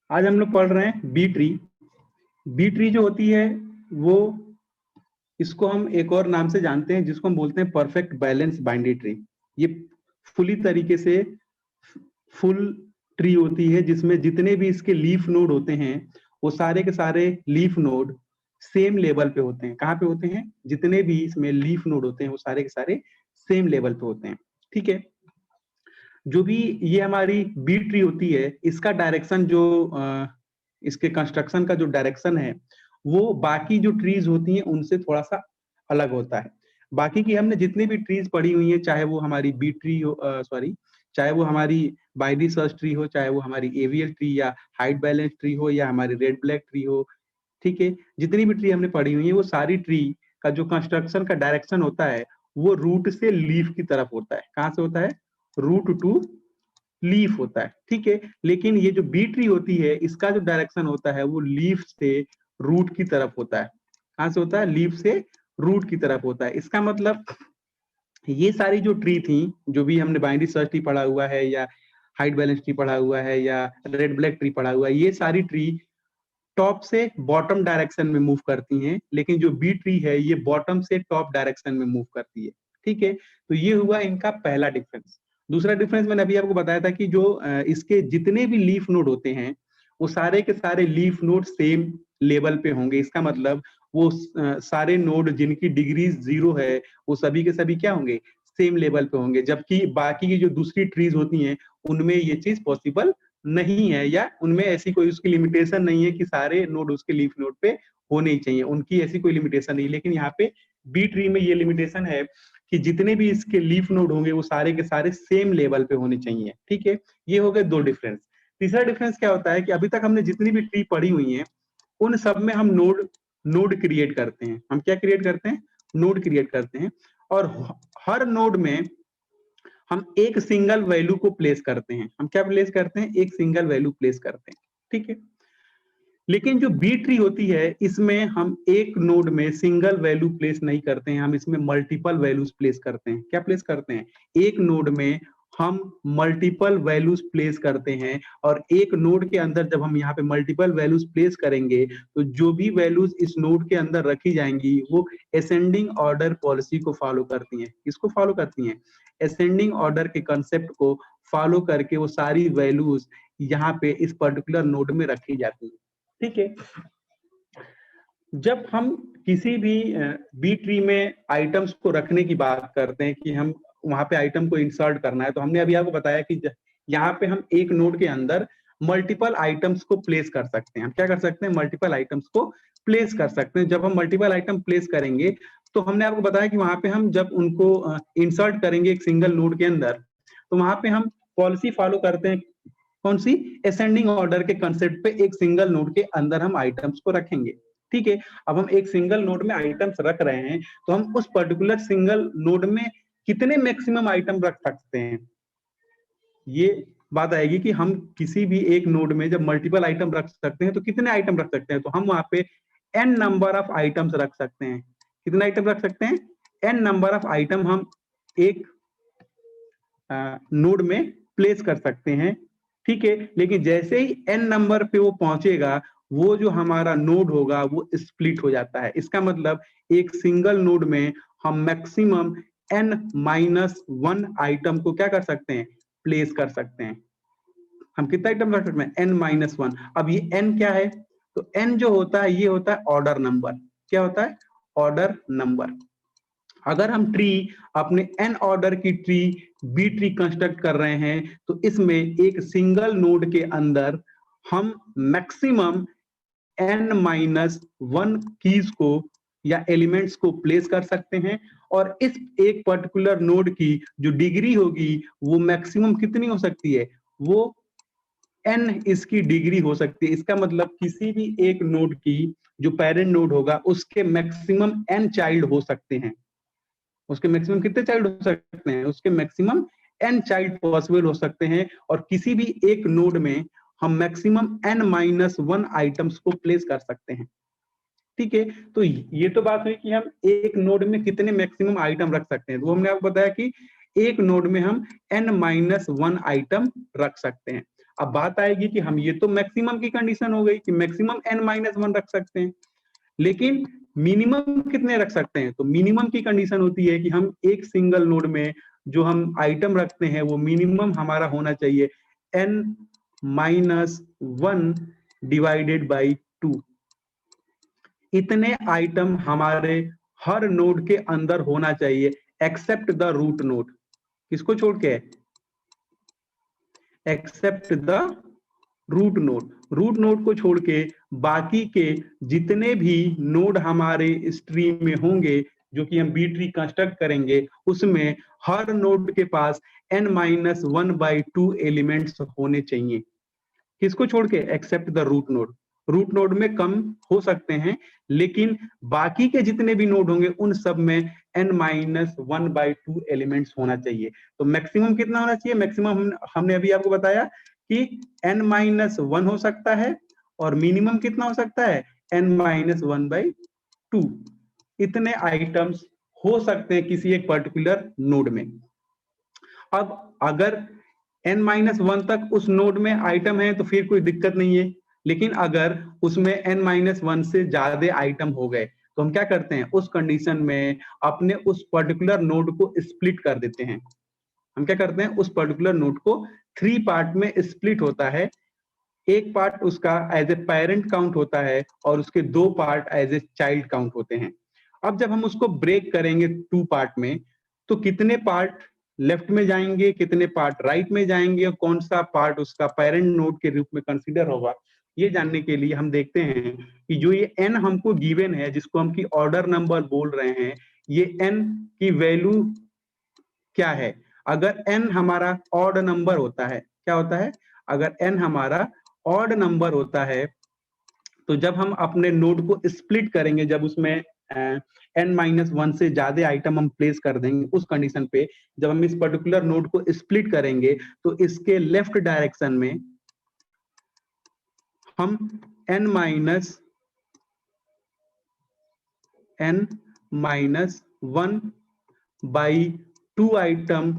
आज हम लोग पढ़ रहे हैं बी ट्री। बी ट्री जो होती है वो, इसको हम एक और नाम से जानते हैं जिसको हम बोलते हैं परफेक्ट बैलेंस बाइनरी ट्री। ये फुली तरीके से फुल ट्री होती है जिसमें जितने भी इसके लीफ नोड होते हैं वो सारे के सारे लीफ नोड सेम लेवल पे होते हैं। कहाँ पे होते हैं? जितने भी इसमें लीफ नोड होते हैं वो सारे के सारे सेम लेवल पे होते हैं। ठीक है। जो भी ये हमारी बी ट्री होती है, इसका डायरेक्शन जो इसके कंस्ट्रक्शन का जो डायरेक्शन है वो बाकी जो ट्रीज होती हैं उनसे थोड़ा सा अलग होता है। बाकी की हमने जितनी भी ट्रीज पढ़ी हुई है, चाहे वो हमारी बी ट्री हो, सॉरी, चाहे वो हमारी बाइनरी सर्च ट्री हो, चाहे वो हमारी एवीएल ट्री या हाइट बैलेंस ट्री हो या हमारी रेड ब्लैक ट्री हो, ठीक है, जितनी भी ट्री हमने पढ़ी हुई है वो सारी ट्री का जो कंस्ट्रक्शन का डायरेक्शन होता है वो रूट से लीफ की तरफ होता है। कहाँ से होता है? रूट टू लीफ होता है। ठीक है। लेकिन ये जो बी ट्री होती है इसका जो डायरेक्शन होता है वो लीफ से रूट की तरफ होता है। कहाँ से होता है? लीफ से रूट की तरफ होता है। इसका मतलब ये सारी जो ट्री थी, जो भी हमने बाइनरी सर्च ट्री पढ़ा हुआ है या हाइट बैलेंस ट्री पढ़ा हुआ है या रेड ब्लैक ट्री पढ़ा हुआ है, ये सारी ट्री टॉप से बॉटम डायरेक्शन में मूव करती हैं। लेकिन जो बी ट्री है ये बॉटम से टॉप डायरेक्शन में मूव करती है। ठीक है। तो ये हुआ इनका पहला डिफरेंस। दूसरा डिफरेंस मैंने अभी आपको बताया था कि जो इसके जितने भी लीफ नोड होते हैं वो सारे के सारे लीफ नोड सेम लेवल पे होंगे। इसका मतलब वो सारे नोड जिनकी डिग्री 0 है वो सभी के सभी क्या होंगे? सेम लेवल पे होंगे। जबकि बाकी की जो दूसरी ट्रीज होती हैं उनमें ये चीज पॉसिबल नहीं है, या उनमें ऐसी कोई उसकी लिमिटेशन नहीं है कि सारे नोड उसके लीफ नोड पे होने ही चाहिए, उनकी ऐसी कोई लिमिटेशन नहीं। लेकिन यहाँ पे बी ट्री में ये लिमिटेशन है कि जितने भी इसके लीफ नोड होंगे वो सारे के सारे सेम लेवल पे होने चाहिए। ठीक है। ये हो गए दो डिफरेंस। तीसरा डिफरेंस क्या होता है कि अभी तक हमने जितनी भी ट्री पढ़ी हुई है उन सब में हम नोड नोड क्रिएट करते हैं। हम क्या क्रिएट करते हैं? नोड क्रिएट करते हैं। और हर नोड में हम एक सिंगल वैल्यू को प्लेस करते हैं। हम क्या प्लेस करते हैं? एक सिंगल वैल्यू प्लेस करते हैं। ठीक है। लेकिन जो बी ट्री होती है इसमें हम एक नोड में सिंगल वैल्यू प्लेस नहीं करते हैं, हम इसमें मल्टीपल वैल्यूज प्लेस करते हैं। क्या प्लेस करते हैं? एक नोड में हम मल्टीपल वैल्यूज प्लेस करते हैं। और एक नोड के अंदर जब हम यहाँ पे मल्टीपल वैल्यूज प्लेस करेंगे तो जो भी वैल्यूज इस नोड के अंदर रखी जाएंगी वो असेंडिंग ऑर्डर पॉलिसी को फॉलो करती हैं। किसको फॉलो करती हैं? असेंडिंग ऑर्डर के कंसेप्ट को फॉलो करके वो सारी वैल्यूज यहाँ पे इस पर्टिकुलर नोड में रखी जाती है। ठीक है। जब हम किसी भी बी ट्री में आइटम्स को रखने की बात करते हैं कि हम वहां पे आइटम को इंसर्ट करना है, तो हमने अभी आपको बताया कि यहाँ पे हम एक नोड के अंदर मल्टीपल आइटम्स को प्लेस कर सकते हैं। हम क्या कर सकते हैं? मल्टीपल आइटम्स को प्लेस कर सकते हैं। जब हम मल्टीपल आइटम प्लेस करेंगे तो हमने आपको बताया कि वहां पे हम जब उनको इंसर्ट करेंगे एक सिंगल नोड के अंदर, तो वहां पे हम पॉलिसी फॉलो करते हैं। कौन सी? असेंडिंग ऑर्डर के कंसेप्ट पे एक सिंगल नोड के अंदर हम आइटम्स को रखेंगे। ठीक है। अब हम एक सिंगल नोड में आइटम्स रख रहे हैं तो हम उस पर्टिकुलर सिंगल नोड में कितने मैक्सिमम आइटम रख सकते हैं, ये बात आएगी कि हम किसी भी एक नोड में जब मल्टीपल आइटम रख सकते हैं तो कितने आइटम रख सकते हैं। तो हम वहां पे n नंबर ऑफ आइटम्स रख सकते हैं। कितने आइटम रख सकते हैं? n नंबर ऑफ आइटम हम एक नोड में प्लेस कर सकते हैं। ठीक है। लेकिन जैसे ही n नंबर पे वो पहुंचेगा वो जो हमारा नोड होगा वो स्प्लिट हो जाता है। इसका मतलब एक सिंगल नोड में हम मैक्सिमम n-1 आइटम को क्या कर सकते हैं? प्लेस कर सकते हैं। हम कितना आइटम रख सकते हैं? n-1। अब ये n क्या है? तो n जो होता है ये होता है ऑर्डर नंबर। क्या होता है? Order number. अगर हम ट्री अपने n ऑर्डर की ट्री बी ट्री कंस्ट्रक्ट कर रहे हैं तो इसमें एक सिंगल नोड के अंदर हम मैक्सिमम n-1 कीज को या एलिमेंट्स को प्लेस कर सकते हैं। और इस एक पर्टिकुलर नोड की जो डिग्री होगी वो मैक्सिमम कितनी हो सकती है? वो n इसकी डिग्री हो सकती है। इसका मतलब किसी भी एक नोड की जो पेरेंट नोड होगा उसके मैक्सिमम n चाइल्ड हो सकते हैं। उसके मैक्सिमम कितने चाइल्ड हो सकते हैं? उसके मैक्सिमम n चाइल्ड पॉसिबल हो सकते हैं। और किसी भी एक नोड में हम मैक्सिमम n-1 आइटम्स को प्लेस कर सकते हैं। ठीक है। तो ये तो बात हुई कि हम एक नोड में कितने मैक्सिमम आइटम रख सकते हैं। तो हमने आपको बताया कि एक नोड में हम n-1 आइटम रख सकते हैं। अब बात आएगी कि हम ये तो मैक्सिमम की कंडीशन हो गई कि मैक्सिमम n-1 रख सकते हैं, लेकिन मिनिमम कितने रख सकते हैं? तो मिनिमम की कंडीशन होती है कि हम एक सिंगल नोड में जो हम आइटम रखते हैं वो मिनिमम हमारा होना चाहिए n-1 डिवाइडेड बाई 2। इतने आइटम हमारे हर नोड के अंदर होना चाहिए एक्सेप्ट द रूट नोड। किसको छोड़ के? Except the root node. Root node को छोड़ के बाकी के जितने भी नोड हमारे इस ट्री में होंगे जो कि हम बी ट्री कंस्ट्रक्ट करेंगे, उसमें हर नोड के पास n-1/2 एलिमेंट्स होने चाहिए। किसको छोड़ के? Except the root node. Root node में कम हो सकते हैं, लेकिन बाकी के जितने भी नोड होंगे उन सब में n-1/2 एलिमेंट्स होना चाहिए। तो मैक्सिमम कितना होना चाहिए? मैक्सिमम हमने अभी आपको बताया कि n-1 हो सकता है, और मिनिमम कितना हो सकता है? n-1/2। इतने आइटम्स हो सकते हैं किसी एक पर्टिकुलर नोड में। अब अगर n-1 तक उस नोड में आइटम है तो फिर कोई दिक्कत नहीं है, लेकिन अगर उसमें n-1 से ज्यादा आइटम हो गए तो हम क्या करते हैं? उस कंडीशन में अपने उस पर्टिकुलर नोड को स्प्लिट कर देते हैं। हम क्या करते हैं? उस पर्टिकुलर नोड को 3 पार्ट में स्प्लिट होता है। एक पार्ट उसका एज ए पेरेंट काउंट होता है और उसके 2 part as a child count होते हैं। अब जब हम उसको ब्रेक करेंगे 2 पार्ट में, तो कितने पार्ट लेफ्ट में जाएंगे, कितने पार्ट राइट में जाएंगे, और कौन सा पार्ट उसका पेरेंट नोड के रूप में कंसीडर होगा, ये जानने के लिए हम देखते हैं कि जो ये n हमको गिवन है, जिसको हम की ऑर्डर नंबर बोल रहे हैं, ये n की वैल्यू क्या है? अगर n हमारा ऑड नंबर होता है, क्या होता है? अगर n हमारा ऑड नंबर होता है, तो जब हम अपने नोड को स्प्लिट करेंगे, जब उसमें n-1 से ज्यादा आइटम हम प्लेस कर देंगे, उस कंडीशन पे जब हम इस पर्टिकुलर नोड को स्प्लिट करेंगे तो इसके लेफ्ट डायरेक्शन में हम n-1/2 आइटम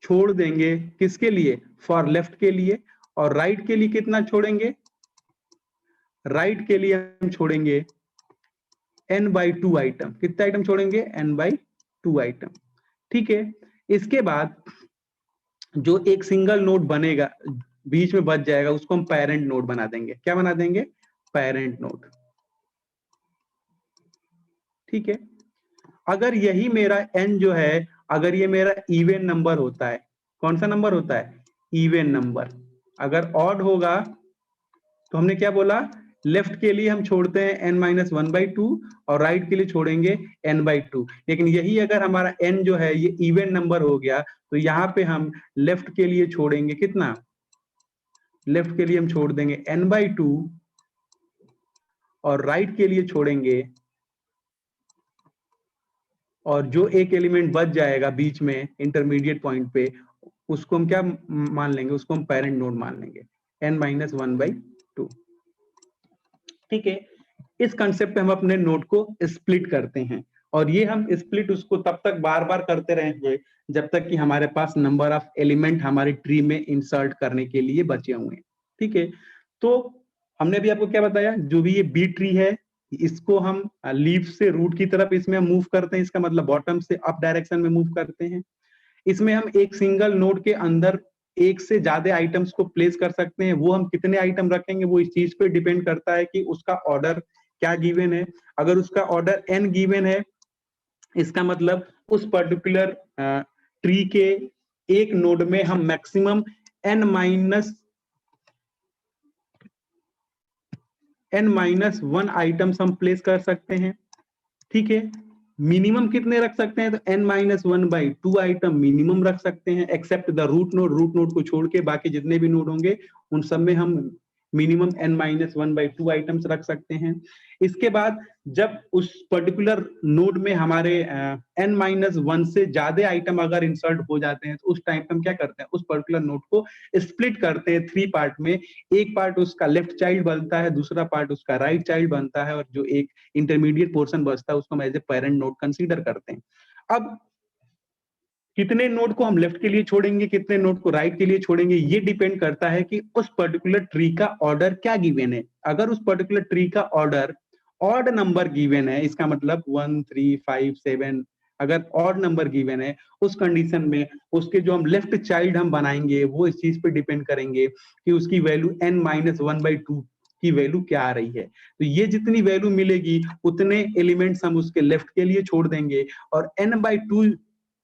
छोड़ देंगे। किसके लिए? फॉर लेफ्ट के लिए। और राइट के लिए कितना छोड़ेंगे? राइट के लिए हम छोड़ेंगे n/2 आइटम। कितने आइटम छोड़ेंगे? n/2 item. ठीक है। इसके बाद जो एक सिंगल नोड बनेगा, बीच में बच जाएगा, उसको हम पेरेंट नोड बना देंगे। क्या बना देंगे? Parent node. ठीक है। अगर यही मेरा n जो है, अगर ये मेरा इवन नंबर होता है, कौन सा नंबर होता है? Even number. अगर ऑड होगा तो हमने क्या बोला? लेफ्ट के लिए हम छोड़ते हैं n-1/2 और राइट के लिए छोड़ेंगे n/2। लेकिन यही अगर हमारा n जो है ये इवन नंबर हो गया, तो यहाँ पे हम लेफ्ट के लिए छोड़ेंगे कितना? लेफ्ट के लिए हम छोड़ देंगे n/2 और राइट के लिए छोड़ेंगे, और जो एक एलिमेंट बच जाएगा बीच में इंटरमीडिएट पॉइंट पे, उसको हम क्या मान लेंगे? उसको हम पेरेंट नोड मान लेंगे n-1/2। ठीक है। इस कंसेप्ट पे हम अपने नोड को स्प्लिट करते हैं, और ये हम स्प्लिट उसको तब तक बार बार करते रहेंगे जब तक कि हमारे पास नंबर ऑफ एलिमेंट हमारे ट्री में इंसर्ट करने के लिए बचे हुए हैं। ठीक है। तो हमने भी आपको क्या बताया? जो भी ये बी ट्री है, इसको हम लीफ से रूट की तरफ इसमें मूव करते हैं। इसका मतलब बॉटम से अप डायरेक्शन में मूव करते हैं। इसमें हम एक सिंगल नोड के अंदर एक से ज्यादा आइटम्स को प्लेस कर सकते हैं। वो हम कितने आइटम रखेंगे वो इस चीज पे डिपेंड करता है कि उसका ऑर्डर क्या गिवन है। अगर उसका ऑर्डर n गिवन है, इसका मतलब उस पर्टिकुलर ट्री के एक नोड में हम मैक्सिमम n-1 आइटम्स हम प्लेस कर सकते हैं। ठीक है। मिनिमम कितने रख सकते हैं? तो n-1/2 आइटम मिनिमम रख सकते हैं, except the root node. Root node को छोड़ के बाकी जितने भी नोड होंगे उन सब में हम मिनिमम n-1/2 आइटम्स रख सकते हैं। इसके बाद जब उस पर्टिकुलर नोड में हमारे n-1 से ज्यादा आइटम अगर इंसर्ट हो जाते हैं, तो उस टाइम पे हम क्या करते हैं? उस पर्टिकुलर नोड को स्प्लिट करते हैं 3 पार्ट में। एक पार्ट उसका लेफ्ट चाइल्ड बनता है, दूसरा पार्ट उसका राइट चाइल्ड बनता है, और जो एक इंटरमीडिएट पोर्शन बचता है उसको हम as a parent node consider करते हैं। अब कितने नोड को हम लेफ्ट के लिए छोड़ेंगे, कितने नोड को राइट के लिए छोड़ेंगे, ये डिपेंड करता है कि उस पर्टिकुलर ट्री का ऑर्डर क्या गिवन है। अगर उस पर्टिकुलर ट्री का ऑर्डर ऑड नंबर गिवन है, इसका मतलब 1 3 5 7, अगर ऑड नंबर गिवन है, उस कंडीशन में उसके जो हम लेफ्ट चाइल्ड हम बनाएंगे वो इस चीज पे डिपेंड करेंगे कि उसकी वैल्यू n-1/2 की वैल्यू क्या आ रही है। तो ये जितनी वैल्यू मिलेगी उतने एलिमेंट्स हम उसके लेफ्ट के लिए छोड़ देंगे, और n/2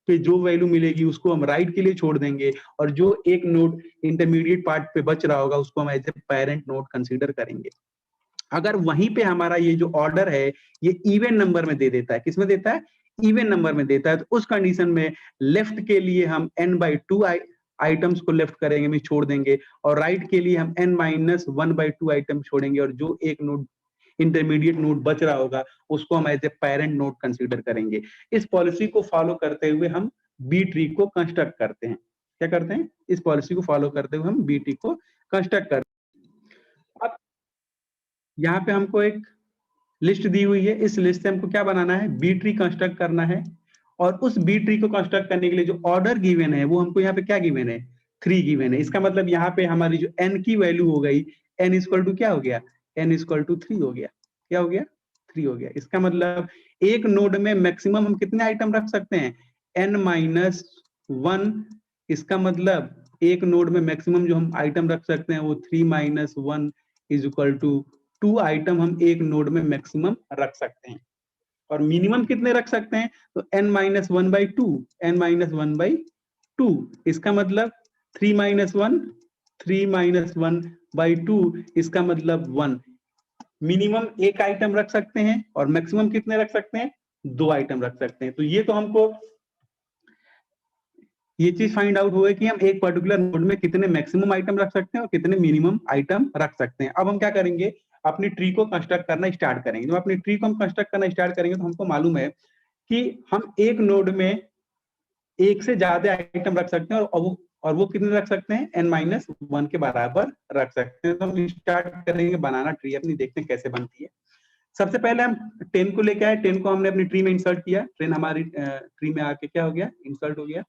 पे जो वैल्यू मिलेगी उसको हम राइट के लिए छोड़ देंगे, और जो एक नोड इंटरमीडिएट पार्ट पे बच रहा होगा उसको हम as a parent node consider करेंगे। अगर वहीं पे हमारा ये जो ऑर्डर है ये इवन नंबर में दे देता है, किसमें देता है, इवन नंबर में देता है, तो उस कंडीशन में लेफ्ट के लिए हम n/2 आइटम्स को लेफ्ट करेंगे, में छोड़ देंगे, और राइट के लिए हम n-1/2 आइटम छोड़ेंगे, और जो एक नोड इंटरमीडिएट नोड बच रहा होगा उसको हम as a parent node consider करेंगे। इस पॉलिसी को फॉलो करते हुए हम बी ट्री को कंस्ट्रक्ट करते हैं। क्या करते हैं, इस पॉलिसी को फॉलो करते हुए हम बी ट्री को कंस्ट्रक्ट करते हैं। अब यहाँ पे हमको एक लिस्ट दी हुई है, इस लिस्ट से हमको क्या बनाना है, बी ट्री कंस्ट्रक्ट करना है, और उस बी ट्री को कंस्ट्रक्ट करने के लिए जो ऑर्डर गिवन है वो हमको यहाँ पे क्या गिवन है, 3 गिवन है। इसका मतलब यहाँ पे हमारी जो n की वैल्यू हो गई, n इक्वल टू क्या हो गया, n इक्वल टू 3 हो गया। क्या हो गया, 3 हो गया। इसका मतलब एक नोड में मैक्सिमम हम कितने आइटम रख सकते हैं, n-1। इसका मतलब एक नोड में मैक्सिमम जो हम आइटम रख सकते हैं वो 3-1 इज इक्वल टू 2 आइटम हम एक नोड में मैक्सिमम रख सकते हैं। और मिनिमम कितने रख सकते हैं, तो n-1/2, n-1/2। इसका मतलब 3-1, 3-1/2, इसका मतलब 1। मिनिमम एक आइटम रख सकते हैं और मैक्सिमम कितने रख सकते हैं, 2 आइटम रख सकते हैं। तो ये तो हमको ये चीज फाइंड आउट हुआ है कि हम एक पर्टिकुलर नोड में कितने मैक्सिमम आइटम रख सकते हैं और कितने मिनिमम आइटम रख सकते हैं। अब हम क्या करेंगे, अपनी ट्री को कंस्ट्रक्ट करना स्टार्ट करेंगे। जब अपनी ट्री को हम कंस्ट्रक्ट करना स्टार्ट करेंगे तो हमको मालूम है कि हम एक नोड में एक से ज्यादा आइटम रख सकते हैं, और वो कितने रख सकते हैं, n-1 के बराबर रख सकते हैं। तो हम स्टार्ट करेंगे बनाना ट्री अपनी, देखते हैं कैसे बनती है। सबसे पहले हम 10 को लेके आए, 10 को हमने अपनी ट्री में इंसर्ट किया, 10 हमारी ट्री में आके क्या हो गया, इंसर्ट हो गया।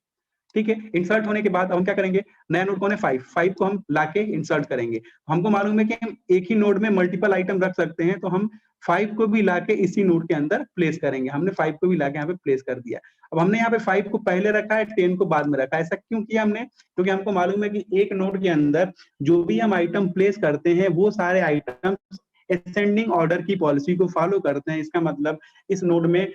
ठीक है, इंसर्ट होने के बाद अब हम क्या करेंगे, नया नोड कौन है, 5 को हम लाके इंसर्ट करेंगे। हमको मालूम है कि हम एक ही नोड में मल्टीपल आइटम रख सकते हैं, तो हम 5 को भी लाके इसी नोड के अंदर प्लेस करेंगे। हमने 5 को भी लाके यहाँ पे प्लेस कर दिया। अब हमने यहाँ पे 5 को पहले रखा है, 10 को बाद में रखा है। ऐसा क्यों किया हमने, क्योंकि हमको मालूम है कि एक नोड के अंदर जो भी हम आइटम प्लेस करते हैं वो सारे आइटम असेंडिंग ऑर्डर की पॉलिसी को फॉलो करते हैं। इसका मतलब इस नोड में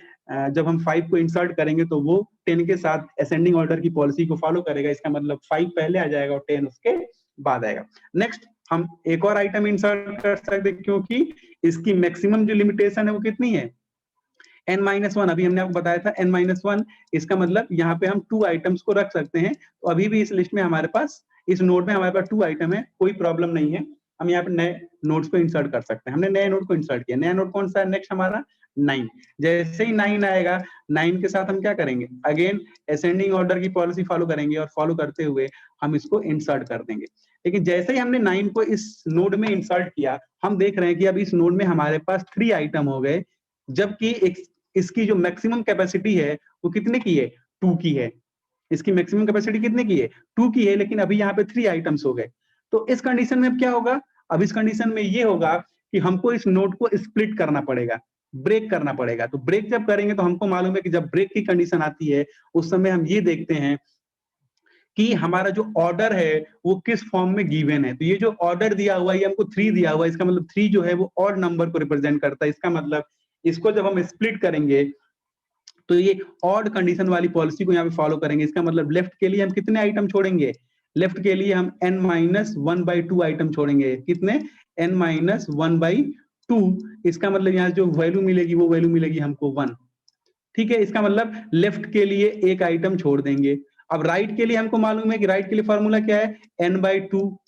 जब हम 5 को इंसर्ट करेंगे तो वो 10 के साथ असेंडिंग ऑर्डर की पॉलिसी को फॉलो करेगा। इसका मतलब 5 पहले आ जाएगा और 10 उसके बाद आएगा। नेक्स्ट हम एक और आइटम इंसर्ट कर सकते हैं, क्योंकि इसकी मैक्सिमम जो लिमिटेशन है वो कितनी है, n-1। अभी हमने आपको बताया था n-1, इसका मतलब यहाँ पे हम 2 आइटम्स को रख सकते हैं। तो अभी भी इस लिस्ट में हमारे पास, इस नोड में हमारे पास 2 आइटम है, कोई प्रॉब्लम नहीं है। हम यहाँ पे नए नोड्स को इंसर्ट कर सकते हैं। हमने नए नोड को इंसर्ट किया। नया नोड कौन सा है, नेक्स्ट हमारा 9। जैसे ही 9 आएगा, 9 के साथ हम क्या करेंगे, अगेन असेंडिंग ऑर्डर की पॉलिसी फॉलो करेंगे, और फॉलो करते हुए हम इसको इंसर्ट कर देंगे। लेकिन जैसे ही हमने 9 को इस नोड में इंसर्ट किया, हम देख रहे हैं कि अब इस नोड में हमारे पास 3 आइटम हो गए, जबकि इसकी जो मैक्सिमम कैपेसिटी है वो कितने की है, 2 की है। इसकी मैक्सिमम कैपेसिटी कितने की है, 2 की है, लेकिन अभी यहाँ पे 3 आइटम्स हो गए। तो इस कंडीशन में अब क्या होगा, अब इस कंडीशन में ये होगा कि हमको इस नोड को स्प्लिट करना पड़ेगा, ब्रेक करना पड़ेगा। तो ब्रेक जब करेंगे तो हमको मालूम है कि जब ब्रेक की कंडीशन आती है उस समय हम ये देखते हैं कि हमारा जो ऑर्डर है वो किस फॉर्म में गिवन है। तो ये जो ऑर्डर दिया हुआ है, ये हमको 3 दिया हुआ है, इसका मतलब 3 जो है वो ऑड नंबर को रिप्रेजेंट करता है। इसका मतलब इसको जब हम स्प्लिट करेंगे तो ये ऑड कंडीशन वाली पॉलिसी को यहाँ पे फॉलो करेंगे। इसका मतलब लेफ्ट के लिए हम कितने आइटम छोड़ेंगे, लेफ्ट के लिए हम n-1/2 आइटम छोड़ेंगे। कितने, n-1/2। इसका मतलब यहाँ जो वैल्यू मिलेगी वो वैल्यू मिलेगी हमको 1। ठीक है, इसका मतलब लेफ्ट के लिए एक आइटम छोड़ देंगे। अब राइट के लिए हमको मालूम है कि राइट के लिए फॉर्मूला क्या है, n/2।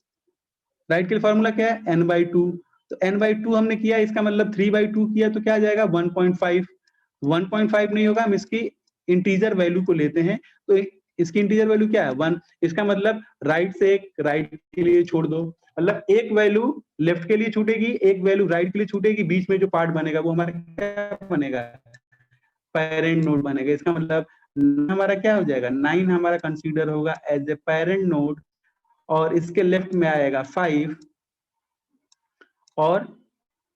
राइट के लिए फॉर्मूला क्या है, n/2। तो n/2 हमने किया, इसका मतलब 3/2 किया तो क्या आ जाएगा, 1.5। 1.5 नहीं होगा, हम इसकी इंटीजर वैल्यू को लेते हैं। तो इसकी इंटीजर वैल्यू क्या है, 1। इसका मतलब राइट से एक राइट के लिए छोड़ दो, मतलब एक वैल्यू लेफ्ट के लिए छूटेगी, एक वैल्यू राइट के लिए छूटेगी। बीच में जो पार्ट बनेगा वो हमारा क्या बनेगा, पेरेंट नोड बनेगा। इसका मतलब हमारा क्या हो जाएगा, 9 हमारा कंसीडर होगा एज ए पेरेंट नोड, और इसके लेफ्ट में आएगा 5, और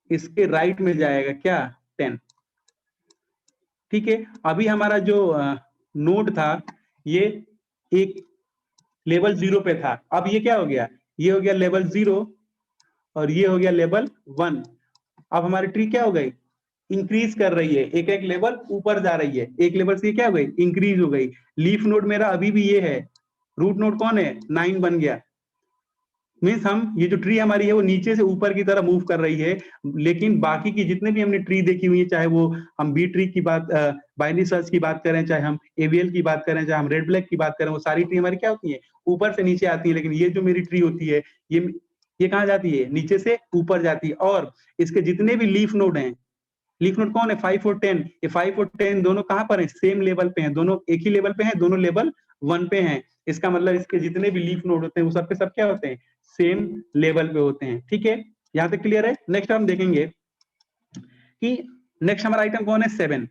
इसके राइट में जाएगा क्या, 10। ठीक है, अभी हमारा जो नोड था ये एक लेवल 0 पे था, अब ये क्या हो गया, ये हो गया लेवल 0 और ये हो गया लेवल 1। अब हमारी ट्री क्या हो गई, इंक्रीज कर रही है, एक एक लेवल ऊपर जा रही है, एक लेवल से क्या हो गई, इंक्रीज हो गई। लीफ नोड मेरा अभी भी ये है, रूट नोड कौन है, 9 बन गया। मीन्स हम ये जो ट्री हमारी है वो नीचे से ऊपर की तरफ मूव कर रही है, लेकिन बाकी की जितने भी हमने ट्री देखी हुई है, चाहे वो हम बी ट्री की बात, बाइनरी सर्च की बात करें, चाहे हम एवीएल की बात करें, चाहे हम रेड ब्लैक की बात करें, वो सारी ट्री हमारी क्या होती है, ऊपर से नीचे आती है। लेकिन ये जो मेरी ट्री होती है, ये कहाँ जाती है, नीचे से ऊपर जाती है। और इसके जितने भी लीफ नोड हैं, लीफ नोड कौन है, 5 और 10, ये 5 और 10 दोनों कहाँ पर है, सेम लेवल पे हैं, दोनों एक ही लेवल पे हैं, दोनों लेवल 1 पे हैं। इसका मतलब इसके जितने भी लीफ नोड होते हैं वो सब के सब क्या होते हैं, सेम लेवल पे होते हैं। ठीक है, यहाँ तक क्लियर है। नेक्स्ट हम देखेंगे कि नेक्स्ट हमारा आइटम कौन है, 7।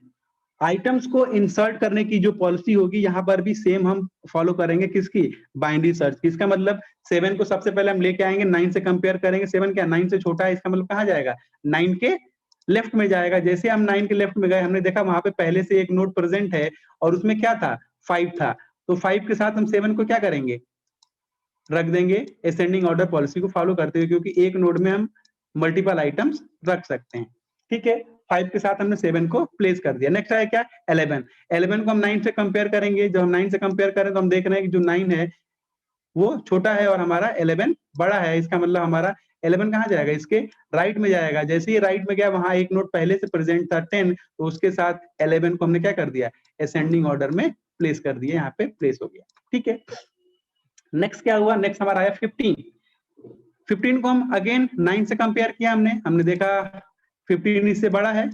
आइटम्स को इंसर्ट करने की जो पॉलिसी होगी यहाँ पर भी सेम हम फॉलो करेंगे, किसकी, बाइनरी सर्च की। इसका मतलब 7 को सबसे पहले हम लेके आएंगे, 9 से कंपेयर करेंगे, 7 क्या 9 से छोटा है, इसका मतलब कहाँ जाएगा, 9 के लेफ्ट में जाएगा। जैसे हम 9 के लेफ्ट में गए, हमने देखा वहां पे पहले से एक नोड प्रेजेंट है और उसमें क्या था, 5 था, तो 5 के साथ हम 7 को क्या करेंगे, रख देंगे, असेंडिंग ऑर्डर पॉलिसी को फॉलो करते हुए, क्योंकि एक नोड में हम मल्टीपल आइटम्स रख सकते हैं। ठीक है, 5 के साथ हमने 7 को प्लेस कर दिया। नेक्स्ट है क्या, 11। 11 को हम 9 से कंपेयर करेंगे, जब हम 9 से कंपेयर करें तो हम देख रहे हैं कि जो 9 है वो छोटा है और हमारा 11 बड़ा है। इसका मतलब हमारा 11 कहाँ जाएगा, इसके राइट में जाएगा। जैसे ही राइट में गया, वहां एक नोड पहले से प्रेजेंट था 10, तो उसके साथ 11 को हमने क्या कर दिया, असेंडिंग ऑर्डर में प्लेस कर दिया, यहाँ पे प्लेस हो गया। ठीक है, नेक्स्ट क्या हुआ, नेक्स्ट हमारा आया 15। 15 को हम अगेन 9 से कंपेयर किया, हमने देखा 15 इससे बड़ा है,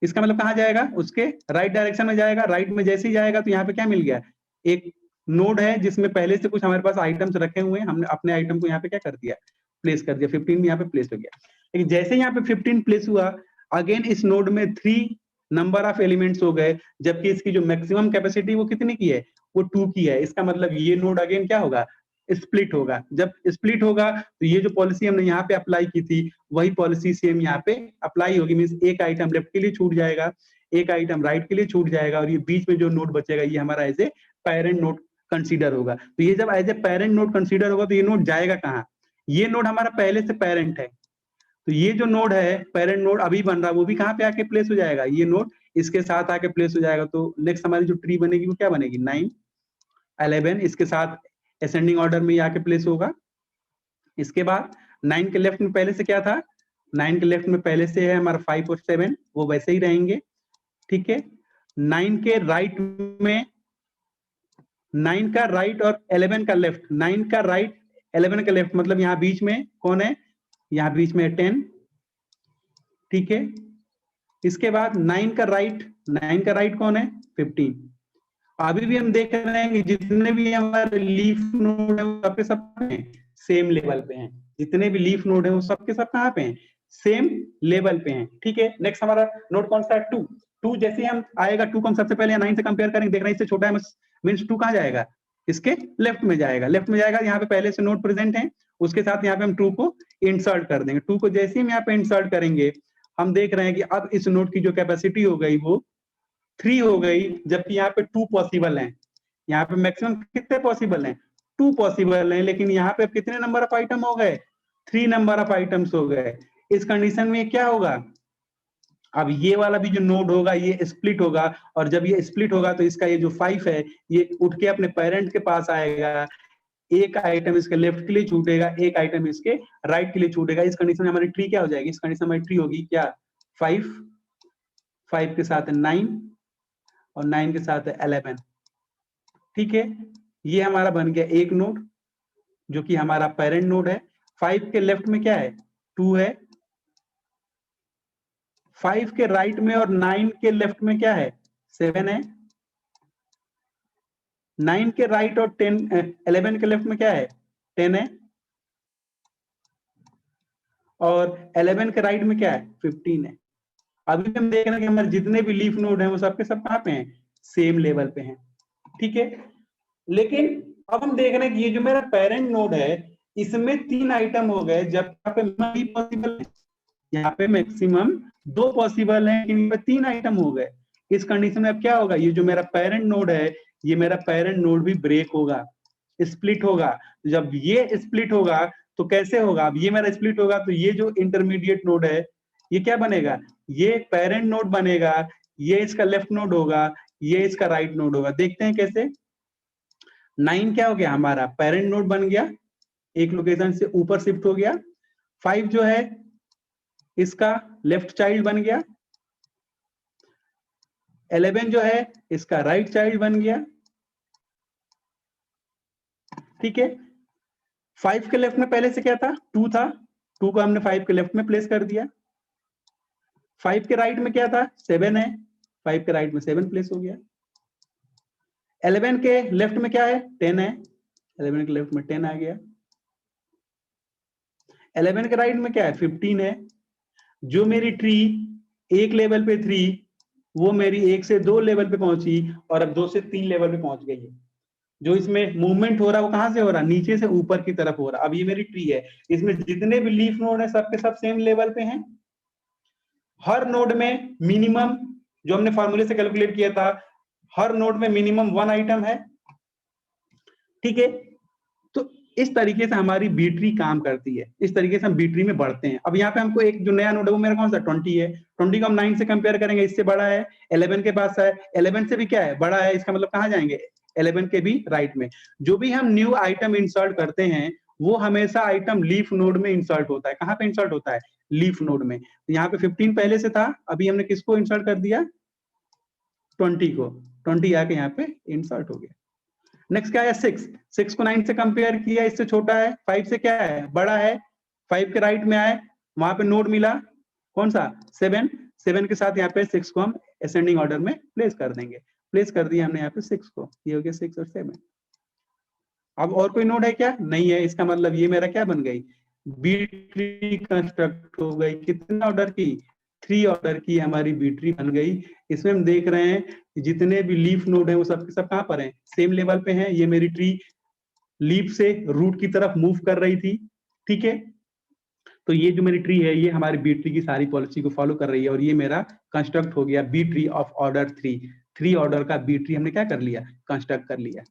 इसका मतलब कहाँ जाएगा, उसके राइट डायरेक्शन में जाएगा। राइट में जैसे ही जाएगा तो यहाँ पे क्या मिल गया, एक नोड है जिसमें पहले से कुछ हमारे पास आइटम्स रखे हुए हैं, हमने अपने आइटम को यहाँ पे क्या कर दिया, प्लेस कर दिया। 15 भी यहाँ पे प्लेस हो गया। लेकिन जैसे यहाँ पे 15 प्लेस हुआ, अगेन इस नोड में 3 नंबर ऑफ एलिमेंट्स हो गए, जबकि इसकी जो मैक्सिमम कैपेसिटी वो कितनी की है, वो 2 की है। इसका मतलब ये नोड अगेन क्या होगा, स्प्लिट होगा। जब स्प्लिट होगा तो ये जो पॉलिसी हमने यहाँ पे अप्लाई की थी, वही पॉलिसी सेम यहाँ पे अप्लाई होगी। मींस एक आइटम लेफ्ट के लिए छूट जाएगा, एक आइटम राइट के लिए छूट जाएगा, और ये बीच में जो नोड बचेगा ये हमारा as a parent node consider होगा। तो ये जब as a parent node consider होगा तो ये नोड जाएगा कहाँ, ये नोड हमारा पहले से पेरेंट है, तो ये जो नोड है पेरेंट नोड अभी बन रहा है, वो भी कहाँ पे आके प्लेस हो जाएगा, ये नोड इसके साथ आके प्लेस हो जाएगा। तो नेक्स्ट हमारी जो ट्री बनेगी वो क्या बनेगी, 9, 11 इसके साथ असेंडिंग ऑर्डर में आके प्लेस होगा। इसके बाद 9 के लेफ्ट में पहले से क्या था, 9 के लेफ्ट में पहले से है हमारा 5 और 7, वो वैसे ही रहेंगे। ठीक है, 9 के राइट में, 9 का राइट और 11 का लेफ्ट, 9 का राइट 11 का लेफ्ट, मतलब यहाँ बीच में कौन है, यहाँ बीच में 10। ठीक है, इसके बाद 9 का राइट, 9 का राइट कौन है, 15। अभी भी हम देख रहे हैं कि जितने भी हमारे लीफ नोड है वो सबके सब सेम लेवल पे हैं, जितने भी लीफ नोड है वो सबके सब कहाँ पे हैं, सेम लेवल पे हैं। ठीक है, नेक्स्ट हमारा नोड कौन सा है, 2। 2 जैसे ही हम आएगा, 2 को हम सबसे पहले 9 से कंपेयर करेंगे, देख रहे हैं इससे छोटा है, मीन्स 2 कहाँ जाएगा, इसके लेफ्ट में जाएगा। लेफ्ट में जाएगा, यहाँ पे पहले से नोड प्रेजेंट है, उसके साथ यहाँ पे हम 2 को इंसर्ट कर देंगे। 2 को जैसे ही हम यहाँ पे इंसर्ट करेंगे, हम देख रहे हैं कि अब इस नोड की जो कैपेसिटी हो गई वो 3 हो गई, जबकि यहाँ पे 2 पॉसिबल हैं। यहाँ पे मैक्सिमम कितने पॉसिबल हैं, 2 पॉसिबल हैं, लेकिन यहाँ पे कितने नंबर ऑफ आइटम हो गए, 3 नंबर ऑफ आइटम्स हो गए। इस कंडीशन में क्या होगा, अब ये वाला भी जो नोड होगा ये स्प्लिट होगा, और जब ये स्प्लिट होगा तो इसका ये जो 5 है ये उठ के अपने पेरेंट के पास आएगा, एक आइटम इसके लेफ्ट के लिए छूटेगा, एक आइटम इसके राइट के लिए छूटेगा। इस कंडीशन में हमारी ट्री क्या हो जाएगी, इस कंडीशन में हमारी ट्री होगी क्या, 5, 5 के साथ 9 और 9 के साथ 11। ठीक है, ये हमारा बन गया एक नोड जो कि हमारा पेरेंट नोड है। 5 के लेफ्ट में क्या है, 2 है, 5 के राइट में और 9 के लेफ्ट में क्या है, 7 है। 9 के राइट और 11 के लेफ्ट में क्या है, 10 है, और 11 के राइट में क्या है, 15 है। अभी हम देख रहे हैं कि हमारे जितने भी लीफ नोड हैं वो सबके सब कहाँ पे हैं, सेम लेवल पे हैं। ठीक है। लेकिन अब हम देख रहे हैं कि ये जो मेरा पेरेंट नोड है इसमें 3 आइटम हो गए, जब यहाँ पे पॉसिबल है, यहाँ पे मैक्सिमम 2 पॉसिबल है, इन पे 3 आइटम हो गए। इस कंडीशन में अब क्या होगा, ये जो मेरा पेरेंट नोड है, ये मेरा पेरेंट नोड भी ब्रेक होगा, स्प्लिट होगा। जब ये स्प्लिट होगा तो कैसे होगा, अब ये मेरा स्प्लिट होगा तो ये जो इंटरमीडिएट नोड है ये क्या बनेगा, ये पेरेंट नोड बनेगा, ये इसका लेफ्ट नोड होगा, ये इसका राइट नोड होगा। देखते हैं कैसे। 9 क्या हो गया, हमारा पेरेंट नोड बन गया, एक लोकेशन से ऊपर शिफ्ट हो गया। 5 जो है इसका लेफ्ट चाइल्ड बन गया। 11 जो है इसका राइट चाइल्ड बन गया। ठीक है। 5 के लेफ्ट में पहले से क्या था, 2 था, 2 को हमने 5 के लेफ्ट में प्लेस कर दिया। 5 के राइट में क्या था, 7 है, 5 के राइट में 7 प्लेस हो गया। 11 के लेफ्ट में क्या है, 10 है, 11 के लेफ्ट में 10 आ गया। 11 के राइट में क्या है, 15 है। जो मेरी ट्री एक लेवल पे 3 वो मेरी 1 से 2 लेवल पे पहुंची और अब 2 से 3 लेवल पे पहुंच गई है। जो इसमें मूवमेंट हो रहा है वो कहां से हो रहा है, नीचे से ऊपर की तरफ हो रहा है। अब ये मेरी ट्री है, इसमें जितने भी लीफ नोड है सबके सब सेम लेवल पे हैं। हर नोड में मिनिमम, जो हमने फॉर्मूले से कैलकुलेट किया था, हर नोड में मिनिमम 1 आइटम है। ठीक है। तो इस तरीके से हमारी बी ट्री काम करती है, इस तरीके से हम बी ट्री में बढ़ते हैं। अब यहाँ पे हमको एक जो नया नोड है वो मेरा कौन सा 20 है, 20 को हम 9 से कंपेयर करेंगे, इससे बड़ा है। 11 के पास है, 11 से भी क्या है, बड़ा है, इसका मतलब कहाँ जाएंगे, 11 के भी राइट में। जो भी हम न्यू आइटम इंसर्ट करते हैं वो हमेशा आइटम लीफ नोड में इंसर्ट होता है। कहाँ पे इंसर्ट होता है, लीफ नोड में। यहाँ पे 15 पहले से था, अभी हमने किसको इंसर्ट कर दिया, 20 को, 20 आके यहाँ पे इंसर्ट हो गया। नेक्स्ट क्या है, 6 को 9 से कंपेयर किया, इससे छोटा है। 5 से क्या है, बड़ा है। 5 के राइट में आए, वहां पे नोड मिला कौन सा, 7 के साथ यहाँ पे 6 को हम असेंडिंग ऑर्डर में प्लेस कर देंगे। प्लेस कर दिया हमने यहाँ पे 6 को, ये हो गया 6 और 7। अब और कोई नोड है क्या, नहीं है, इसका मतलब ये मेरा क्या बन गई, बी ट्री कंस्ट्रक्ट हो गई। कितना ऑर्डर की, 3 ऑर्डर की हमारी बी ट्री बन गई। इसमें हम देख रहे हैं कि जितने भी लीफ नोड है वो सब के सब कहाँ पर हैं, सेम लेवल पे हैं। ये मेरी ट्री लीफ से रूट की तरफ मूव कर रही थी। ठीक है। तो ये जो मेरी ट्री है ये हमारी बी ट्री की सारी पॉलिसी को फॉलो कर रही है और ये मेरा कंस्ट्रक्ट हो गया B tree of order 3। 3 order का बी ट्री हमने क्या कर लिया, कंस्ट्रक्ट कर लिया।